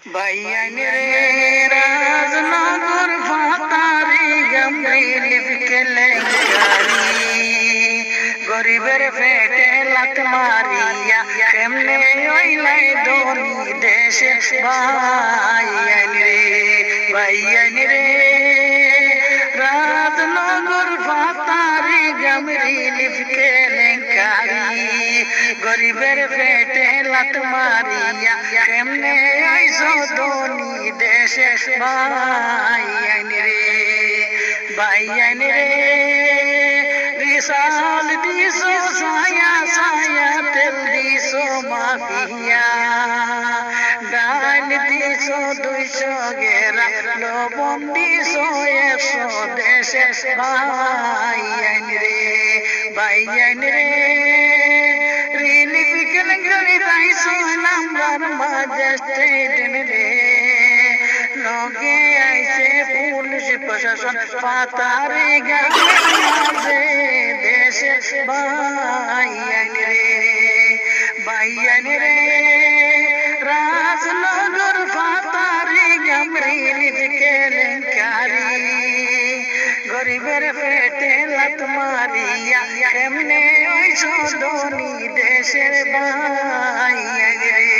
বাইয়ান রে রাজনগর ফাতারি গমরিল কেলেঙ্কারি গরিবের পেটে লাত মারিয়া কেমনে ওইলাই ধনী দেশে বাইয়ান রে রাজনগর ফাতারি গমরিল কেলেঙ্কারি গরিবের পেটে লাত মারিয়া কেমনে আইসো ধনী দেশে বাইয়ান রে বিশাল দিশো ছায়া ছায়া তেল দিশো মাফিয়া ডাল দিশো 200 গেরা লবণ দিশো 100 দেশে বাইয়ান রে রিলিফ কেলেঙ্কারি দাইশো নাম্বার ম্যাজিস্ট্রেট রে লগে আইছে পুলিশ প্রশাসন পাতারে গাছে দেশে বাইয়ান রে রাজনগর পাতারে গমরিল কেলেঙ্কারি গরিবের পেটে লাত মারিয়া কেমনে ওইসো ধনী দেশের বাইয়ান রে।